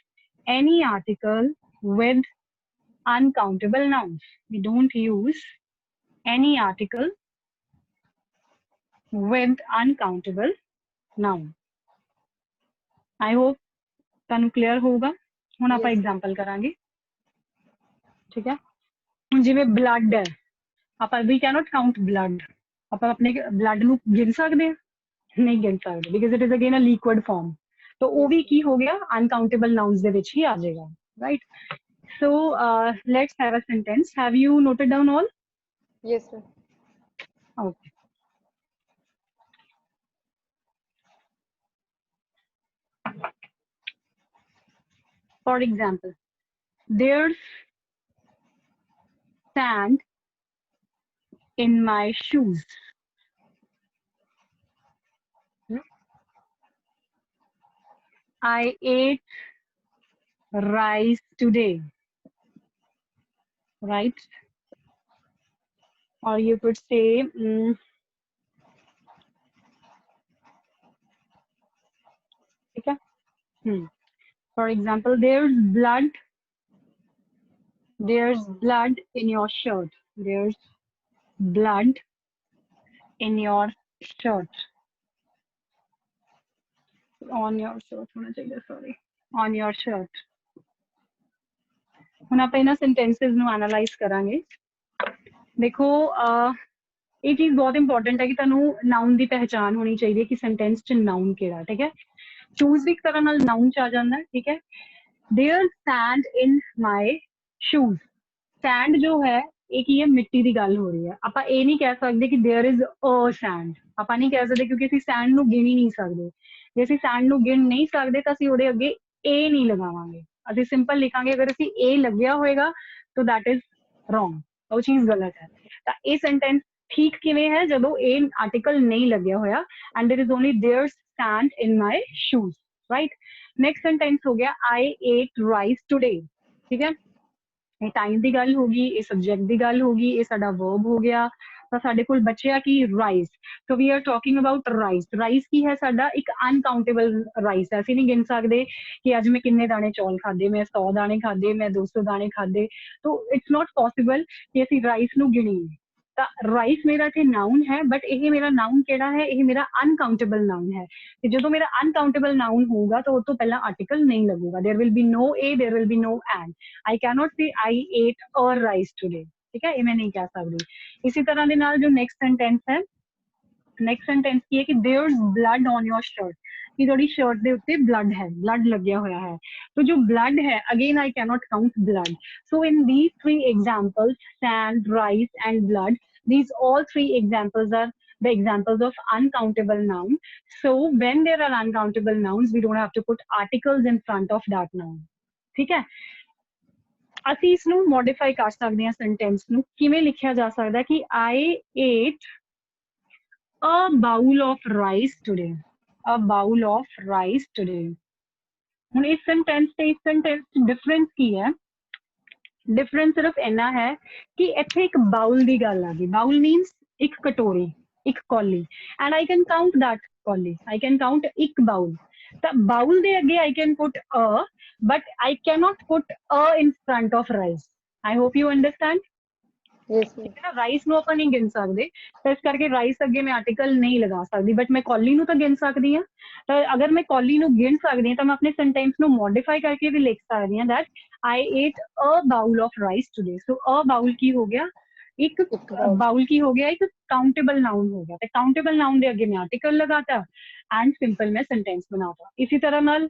any article with uncountable nouns we don't use any article with uncountable noun I hope ਤੁਹਾਨੂੰ ਕਲੀਅਰ ਹੋਊਗਾ। ਹੁਣ ਆਪਾਂ Yes, ma'am. ਐਗਜ਼ਾਮਪਲ ਕਰਾਂਗੇ, ਠੀਕ ਹੈ। ਹੁਣ ਜਿਵੇਂ ਬਲੱਡ ਹੈ, ਆਪਾਂ ਵੀ ਕੈਨੋਟ ਕਾਊਂਟ ਬਲੱਡ, ਆਪਾਂ ਆਪਣੇ ਬਲੱਡ ਨੂੰ ਗਿਣ ਸਕਦੇ ਹਾਂ? ਨਹੀਂ ਗਿਣ ਸਕਦੇ, because it is again a liquid form. ਤਾਂ ਉਹ Yes, ਵੀ ma'am. ਕੀ ਹੋ ਗਿਆ, ਅਨਕਾਊਂਟੇਬਲ ਨਾउन्स ਦੇ ਵਿੱਚ ਹੀ ਆ ਜਾਏਗਾ, right. So let's have a sentence. Have you noted down all? Yes, ma'am. Okay. For example, there's sand in my shoes. I ate rice today, right? Or you could say, okay. For example, there's blood in your shirt. There's blood in your shirt. On your shirt, होना चाहिए, sorry. On your shirt. ਹੁਣ ਆਪਾਂ ਇਹਨਾਂ sentences ਨੂੰ analyze ਕਰਾਂਗੇ। ਦੇਖੋ ਇਹ ਚੀਜ਼ ਬਹੁਤ ਇੰਪੋਰਟੈਂਟ ਹੈ ਕਿ ਤੁਹਾਨੂੰ ਨਾउन ਦੀ ਪਹਿਚਾਨ ਹੋਣੀ ਚਾਹੀਦੀ ਹੈ ਕਿ ਸੈਂਟੈਂਸ ਚ ਨਾउन ਕਿਹੜਾ, ਠੀਕ ਹੈ। ਚੂਜ਼ ਵੀ ਇੱਕ ਤਰ੍ਹਾਂ ਨਾਲ ਨਾउन ਚ ਆ ਜਾਂਦਾ, ਠੀਕ ਹੈ। There sand in my shoes. Sand जो है ਇਹ ਕੀ ਹੈ, ਮਿੱਟੀ ਦੀ ਗੱਲ ਹੋ ਰਹੀ ਹੈ। ਆਪਾਂ ਇਹ ਨਹੀਂ ਕਹਿ ਸਕਦੇ ਕਿ देयर इज अ सैंड, ਆਪਾਂ ਨਹੀਂ ਕਹਿ ਸਕਦੇ ਕਿਉਂਕਿ ਅਸੀਂ ਸੈਂਡ ਨੂੰ ਗਿਣ ਹੀ ਨਹੀਂ ਸਕਦੇ। ਜੇ ਅਸੀਂ ਸੈਂਡ ਨੂੰ ਗਿਣ ਨਹੀਂ ਸਕਦੇ ਤਾਂ ਅਸੀਂ ਉਹਦੇ ਅੱਗੇ ਏ ਨਹੀਂ ਲਗਾਵਾਂਗੇ, ਅਸੀਂ ਸਿੰਪਲ ਲਿਖਾਂਗੇ। ਅਗਰ ਅਸੀਂ ਏ ਲੱਗਿਆ ਹੋਏਗਾ ਤਾਂ ਦੈਟ ਇਜ਼ ਰੋਂਗ, ਉਹ ਚੀਜ਼ ਗਲਤ ਹੈ। ਤਾਂ ਇਹ ਸੈਂਟੈਂਸ ਠੀਕ ਕਿਵੇਂ ਹੈ, ਜਦੋਂ ਇਹ ਆਰਟੀਕਲ ਨਹੀਂ ਲੱਗਿਆ ਹੋਇਆ and there is only there sand in my shoes, right. Next sentence हो गया आई एट राइस टुडे, ठीक है। ਇਹ ਟਾਈਮ ਦੀ ਗੱਲ ਹੋ ਗਈ, ਇਹ ਸਬਜੈਕਟ ਦੀ ਗੱਲ ਹੋ ਗਈ, ਇਹ ਸਾਡਾ ਵਰਬ ਹੋ ਗਿਆ। ਤਾਂ ਸਾਡੇ ਕੋਲ ਬਚਿਆ ਕੀ, rice. So we are talking about rice. Rice ਕੀ ਹੈ, ਸਾਡਾ ਇੱਕ ਅਨਕਾਊਂਟੇਬਲ ਰਾਈਸ ਹੈ। ਅਸੀਂ ਨਹੀਂ ਗਿਣ ਸਕਦੇ ਕਿ ਅੱਜ ਮੈਂ ਕਿੰਨੇ ਦਾਣੇ ਚੌਲ ਖਾਦੇ, ਮੈਂ 100 ਦਾਣੇ ਖਾਦੇ, ਮੈਂ 200 ਦਾਣੇ ਖਾਦੇ। तो इट्स नॉट पॉसिबल कि ਅਸੀਂ ਰਾਈਸ ਨੂੰ ਗਿਣੀਏ। ਤਾਂ ਰਾਈਸ ਮੇਰਾ ਇੱਥੇ ਨਾउन ਹੈ, ਬਟ ਇਹ ਮੇਰਾ ਨਾउन ਕਿਹੜਾ ਹੈ, ਇਹ ਮੇਰਾ ਅਨਕਾਊਂਟੇਬਲ ਨਾउन ਹੈ। ਤੇ ਜਦੋਂ ਮੇਰਾ ਅਨਕਾਊਂਟੇਬਲ ਨਾउन ਹੋਊਗਾ ਤਾਂ ਉਹ ਤੋਂ ਪਹਿਲਾਂ ਆਰਟੀਕਲ ਨਹੀਂ ਲੱਗੂਗਾ। There will be no a, there will be no an. I cannot say I ate a rice today, ठीक है, ਇਹ ਮੈਂ ਨਹੀਂ ਕਹਿ ਸਕਦੀ। ਇਸੇ ਤਰ੍ਹਾਂ ਦੇ ਨਾਲ ਜੋ ਨੈਕਸਟ ਸੈਂਟੈਂਸ ਹੈ, ਨੈਕਸਟ ਸੈਂਟੈਂਸ ਕੀ ਹੈ ਕਿ there's blood on your shirt, कि थोड़ी शर्ट ਦੇ ਉੱਤੇ ब्लड है, ब्लड ਲੱਗਿਆ ਹੋਇਆ है। तो जो blood है, again I cannot count blood. So in these three examples, sand, rice and blood, these all three examples are the examples of uncountable noun. So when there are uncountable nouns, we don't have to put articles in front of that noun, ठीक है। ਅਸੀਂ ਇਸ ਨੂੰ modify ਕਰ ਸਕਦੇ ਹਾਂ। Sentence ਨੂੰ ਕਿਵੇਂ ਲਿਖਿਆ ਜਾ ਸਕਦਾ ਕਿ I ate a bowl of rice today, a bowl of rice today। ਹੁਣ ਇਸ ਸੈਂਟੈਂਸ ਤੇ ਇਸ ਸੈਂਟੈਂਸ ਚ ਡਿਫਰੈਂਸ ਕੀ ਹੈ? ਡਿਫਰੈਂਸ ਸਿਰਫ ਇੰਨਾ ਹੈ ਕਿ ਇੱਥੇ ਇੱਕ ਬਾਉਲ ਦੀ ਗੱਲ ਆ ਗਈ। ਬਾਉਲ ਮੀਨਸ ਇੱਕ ਕਟੋਰੀ, ਇੱਕ ਕੌਲੀ, and I can count that ਕੌਲੀ, ਆਈ ਕੈਨ ਕਾਊਂਟ ਇੱਕ ਬਾਉਲ। ਤਾਂ ਬਾਉਲ ਦੇ ਅੱਗੇ I can put a, but I cannot put a in front of rice. I hope you understand. Yes, ma'am. Rice ਨੂੰ ਆਪਾਂ ਨਹੀਂ ਗਿਣ ਸਕਦੇ, ਤਾਂ ਇਸ ਕਰਕੇ ਰਾਈਸ ਅੱਗੇ ਮੈਂ ਆਰਟੀਕਲ ਨਹੀਂ ਲਗਾ ਸਕਦੀ, ਬਟ ਮੈਂ ਕੌਲੀ ਨੂੰ ਤਾਂ ਗਿਣ ਸਕਦੀ ਹਾਂ। ਤਾਂ ਅਗਰ ਮੈਂ ਕੌਲੀ ਨੂੰ ਗਿਣ ਸਕਦੀ ਹਾਂ ਤਾਂ ਮੈਂ ਆਪਣੇ ਸੈਂਟੈਂਸ ਨੂੰ ਮੋਡੀਫਾਈ ਕਰਕੇ ਵੀ ਲਿਖ ਸਕਦੀ ਹਾਂ that I ate a bowl of rice today. So a bowl ਕੀ ਹੋ ਗਿਆ, ਇੱਕ ਇੱਕ bowl. ਬਾਉਲ ਕੀ ਹੋ ਗਿਆ, ਇੱਕ ਕਾਊਂਟੇਬਲ ਨਾउन ਹੋ ਗਿਆ। ਤੇ ਕਾਊਂਟੇਬਲ ਨਾउन ਦੇ ਅੱਗੇ ਮੈਂ ਆਰਟੀਕਲ ਲਗਾਤਾ ਐਂਡ ਸਿੰਪਲ ਮੈਂ ਸੈਂਟੈਂਸ ਬਣਾਤਾ। ਇਸੇ ਤਰ੍ਹਾਂ ਨਾਲ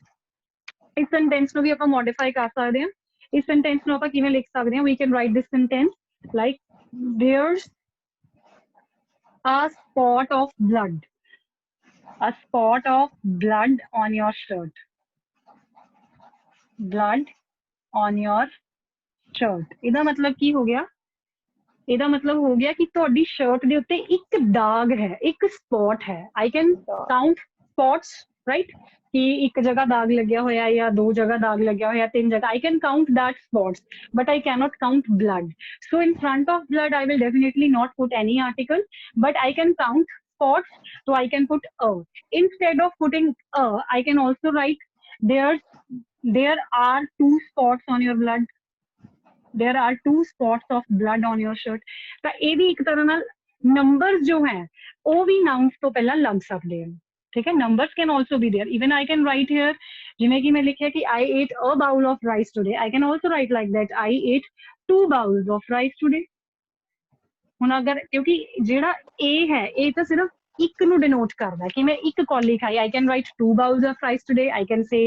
ਇਸ ਸੈਂਟੈਂਸ ਨੂੰ ਵੀ ਆਪਾਂ ਮੋਡੀਫਾਈ ਕਰ ਸਕਦੇ ਹਾਂ। ਇਸ ਸੈਂਟੈਂਸ ਨੂੰ ਆਪਾਂ ਕਿਵੇਂ ਲਿਖ ਸਕਦੇ ਹਾਂ? We can write this sentence like there's a spot of blood, a spot of blood on your shirt, blood on your shirt। ਇਹਦਾ ਮਤਲਬ ਕੀ ਹੋ ਗਿਆ? ਇਹਦਾ ਮਤਲਬ ਹੋ ਗਿਆ ਕਿ ਤੁਹਾਡੀ ਸ਼ਰਟ ਦੇ ਉੱਤੇ ਇੱਕ ਦਾਗ ਹੈ, ਇੱਕ ਸਪੌਟ ਹੈ। I can count spots, right, ਕਿ ਇੱਕ ਜਗ੍ਹਾ ਦਾਗ ਲੱਗਿਆ ਹੋਇਆ ਜਾਂ ਦੋ ਜਗ੍ਹਾ ਦਾਗ ਲੱਗਿਆ ਹੋਇਆ, ਤਿੰਨ ਜਗ੍ਹਾ। I can count that spots, but I cannot count blood. So in front of blood, I will definitely not put any article, but I can count spots, so I can put a. Instead of putting a, I can also write there are two spots on your blood. There are two spots of blood on your shirt। ਤਾਂ ਇਹ ਵੀ ਇੱਕ ਤਰ੍ਹਾਂ ਨਾਲ number ਜੋ ਹੈ ਉਹ ਵੀ ਨਾउन्स ਤੋਂ ਪਹਿਲਾਂ ਲੱਗ ਸਕਦੇ ਹਨ। ठीक है, numbers can also be there. Even I can write here, जिमें कि मैं लिखा है कि I ate a bowl of rice today. I can also write like that. I ate 2 bowls of rice today. ਹੁਣ ਅਗਰ ਕਿਉਂਕਿ ਜਿਹੜਾ A ਹੈ ਇਹ ਤਾਂ ਸਿਰਫ ਇੱਕ ਨੂੰ ਡਿਨੋਟ ਕਰਦਾ ਕਿ ਮੈਂ ਇੱਕ ਕੌਲੀ ਖਾਈ. I can write 2 bowls of rice today. I can say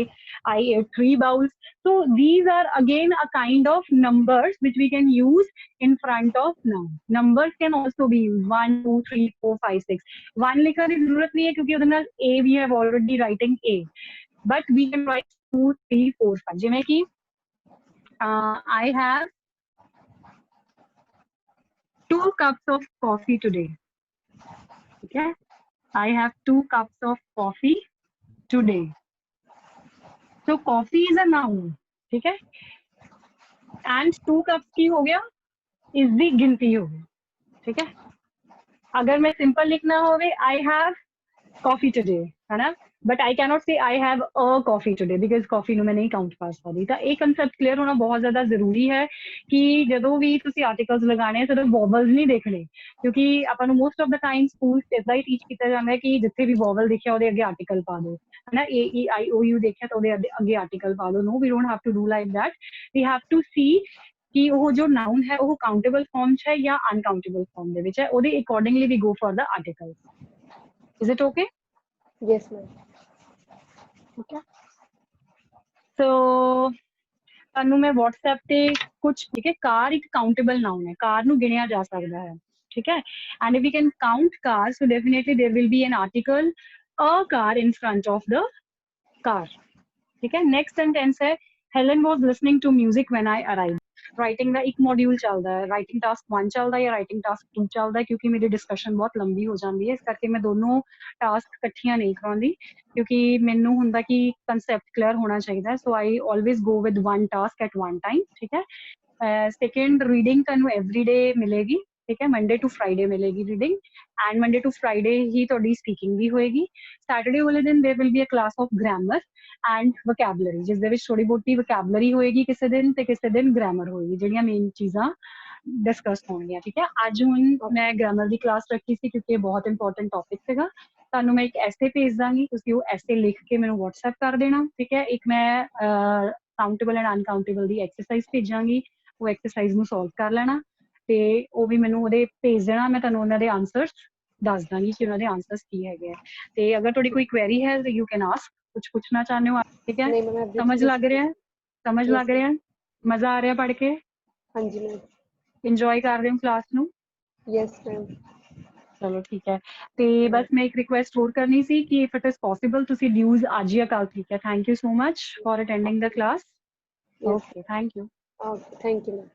I ate 3 bowls. So these are again a kind of numbers which we can use in front of noun. Numbers can also be used 1 2 3 4 5 6. 1 ਲਿਖਣ ਦੀ ਜ਼ਰੂਰਤ ਨਹੀਂ ਹੈ ਕਿਉਂਕਿ ਉਹਦੇ ਨਾਲ A we have already writing A. But we can write 2 3 4 5. ਜਿਵੇਂ ਕਿ I have 2 cups of coffee today. Okay, I have 2 cups of coffee today. So coffee is a noun. ठीक है, and 2 cups की हो गया is the गिनती हो गई. ठीक है, अगर मैं सिंपल लिखना होवे I have coffee today है ना, but I cannot say I have a coffee today because coffee ਨੂੰ ਮੈਂ ਨਹੀਂ ਕਾਊਂਟ ਕਰ ਸਕਦੀ. ਤਾਂ ਇਹ ਕਨਸੈਪਟ ਕਲੀਅਰ ਹੋਣਾ ਬਹੁਤ ਜ਼ਿਆਦਾ ਜ਼ਰੂਰੀ ਹੈ ਕਿ ਜਦੋਂ ਵੀ ਤੁਸੀਂ ਆਰਟੀਕਲਸ ਲਗਾਣੇ ਆ ਸਿਰਫ ਵੋਵਲਸ ਨਹੀਂ ਦੇਖਣੇ, ਕਿਉਂਕਿ ਆਪਾਂ ਨੂੰ most of the time school ਇਦਾਂ ਹੀ ਟੀਚ ਕੀਤਾ ਜਾਂਦਾ ਹੈ ਕਿ ਜਿੱਥੇ ਵੀ ਵੋਵਲ ਦੇਖਿਆ ਉਹਦੇ ਅੱਗੇ ਆਰਟੀਕਲ ਪਾ ਦਿਓ, ਹੈ ਨਾ. AEIOU ਦੇਖਿਆ ਤਾਂ ਉਹਦੇ ਅੱਗੇ ਆਰਟੀਕਲ ਪਾ ਦਿਓ. No, we don't have to do like that. We have to see ਕਿ ਉਹ ਜੋ ਨਾउन ਹੈ ਉਹ ਕਾਊਂਟੇਬਲ ਫਾਰਮ 'ਚ ਹੈ ਜਾਂ ਅਨਕਾਊਂਟੇਬਲ ਫਾਰਮ ਦੇ ਵਿੱਚ ਹੈ. ਉਹਦੇ accordingly we go for the article. Is it okay? Yes, ma'am. Okay. So ਤੁਹਾਨੂੰ ਮੈਂ WhatsApp ਤੇ ਕੁਝ, ਠੀਕ ਹੈ, ਕਾਰ ਇੱਕ ਕਾਊਂਟੇਬਲ ਨਾउन ਹੈ, ਕਾਰ ਨੂੰ ਗਿਣਿਆ ਜਾ ਸਕਦਾ ਹੈ. ਠੀਕ ਹੈ, and if we can count cars, so definitely there will be an article a car in front of the car. ठीक है, next sentence है Helen was listening to music when I arrived. Writing ਦਾ ਇੱਕ module ਚੱਲਦਾ ਹੈ, writing task 1 ਚੱਲਦਾ ਹੈ ਜਾਂ ਰਾਈਟਿੰਗ ਟਾਸਕ 2 ਚੱਲਦਾ ਹੈ, ਕਿਉਂਕਿ ਮੇਰੀ ਡਿਸਕਸ਼ਨ ਬਹੁਤ ਲੰਬੀ ਹੋ ਜਾਂਦੀ ਹੈ, ਇਸ ਕਰਕੇ ਮੈਂ ਦੋਨੋਂ ਟਾਸਕ ਇਕੱਠੀਆਂ ਨਹੀਂ ਕਰਾਉਂਦੀ, ਕਿਉਂਕਿ ਮੈਨੂੰ ਹੁੰਦਾ ਕਿ ਕਨਸੈਪਟ ਕਲੀਅਰ ਹੋਣਾ ਚਾਹੀਦਾ. So I always go with 1 task at 1 time. ਠੀਕ ਹੈ, ਸੈਕਿੰਡ ਰੀਡਿੰਗ ਤੁਹਾਨੂੰ ਐਵਰੀਡੇ ਮਿਲੇਗੀ. ਠੀਕ ਹੈ, ਮੰਡੇ ਟੂ ਫਰਾਈਡੇ ਮਿਲੇਗੀ reading, and Monday to Friday ਹੀ ਤੁਹਾਡੀ ਸਪੀਕਿੰਗ ਵੀ ਹੋਏਗੀ. ਸੈਟਰਡੇ ਵਾਲੇ ਦਿਨ there will be a class of grammar and vocabulary, ਜਿਸ ਦੇ ਵਿੱਚ ਥੋੜੀ ਬਹੁਤੀ ਵੋਕੈਬਲਰੀ ਹੋਏਗੀ ਕਿਸੇ ਦਿਨ ਤੇ ਕਿਸੇ ਦਿਨ ਗ੍ਰਾਮਰ ਹੋਏਗੀ, ਜਿਹੜੀਆਂ ਮੇਨ ਚੀਜ਼ਾਂ ਡਿਸਕਸ ਹੋਣਗੀਆਂ. ਠੀਕ ਹੈ, ਅੱਜ ਹੁਣ ਮੈਂ ਗ੍ਰਾਮਰ ਦੀ ਕਲਾਸ ਰੱਖੀ ਸੀ ਕਿਉਂਕਿ ਇਹ ਬਹੁਤ ਇੰਪੋਰਟੈਂਟ ਟੌਪਿਕ ਸੀਗਾ. ਤੁਹਾਨੂੰ ਮੈਂ ਇੱਕ ਐਸੇ ਭੇਜ ਦਾਂਗੀ, ਤੁਸੀਂ ਉਹ ਐਸੇ ਲਿਖ ਕੇ ਮੈਨੂੰ WhatsApp ਕਰ ਦੇਣਾ. ਠੀਕ ਹੈ, ਇੱਕ ਮੈਂ countable and uncountable the exercise ਭੇਜਾਂਗੀ, ਉਹ ਐਕਸਰਸਾਈਜ਼ ਨੂੰ ਸੋਲਵ ਕਰ ਲੈਣਾ ਤੇ ਉਹ ਵੀ ਮੈਨੂੰ ਉਹਦੇ ਭੇਜ ਦੇਣਾ. ਮੈਂ ਤੁਹਾਨੂੰ ਉਹਨਾਂ ਦੇ ਆਨਸਰਸ ਦੱਸ ਦਾਂਗੀ ਕਿ ਉਹਨਾਂ ਦੇ ਆਨਸਰਸ ਕੀ ਹੈਗੇ ਆ. ਤੇ ਅਗਰ ਤੁਹਾਡੀ ਕੋਈ ਕੁਐਰੀ ਹੈ ਤਾਂ ਯੂ ਕੈਨ ਆਸਕ, ਕੁਝ ਪੁੱਛਣਾ ਚਾਹੁੰਦੇ ਹੋ? ਠੀਕ ਹੈ, ਸਮਝ ਲੱਗ ਰਿਹਾ? ਸਮਝ ਲੱਗ ਰਿਹਾ? ਮਜ਼ਾ ਆ ਰਿਹਾ ਪੜ੍ਹ ਕੇ? ਹਾਂਜੀ ਮੈਮ. ਇੰਜੋਏ ਕਰ ਰਹੇ ਹੋ ਕਲਾਸ ਨੂੰ? Yes ma'am. ਚਲੋ ਠੀਕ ਹੈ, ਤੇ ਬਸ ਮੈਂ ਇੱਕ ਰਿਕੁਐਸਟ ਹੋਰ ਕਰਨੀ ਸੀ ਕਿ ਇਫ ਇਟ ਇਜ਼ ਪੋਸੀਬਲ ਤੁਸੀਂ ਡਿਊਜ਼ ਅੱਜ ਜਾਂ ਕੱਲ੍ਹ. ਠੀਕ ਹੈ, thank you so much for attending the class. Okay, thank you. Okay, thank you ma'am.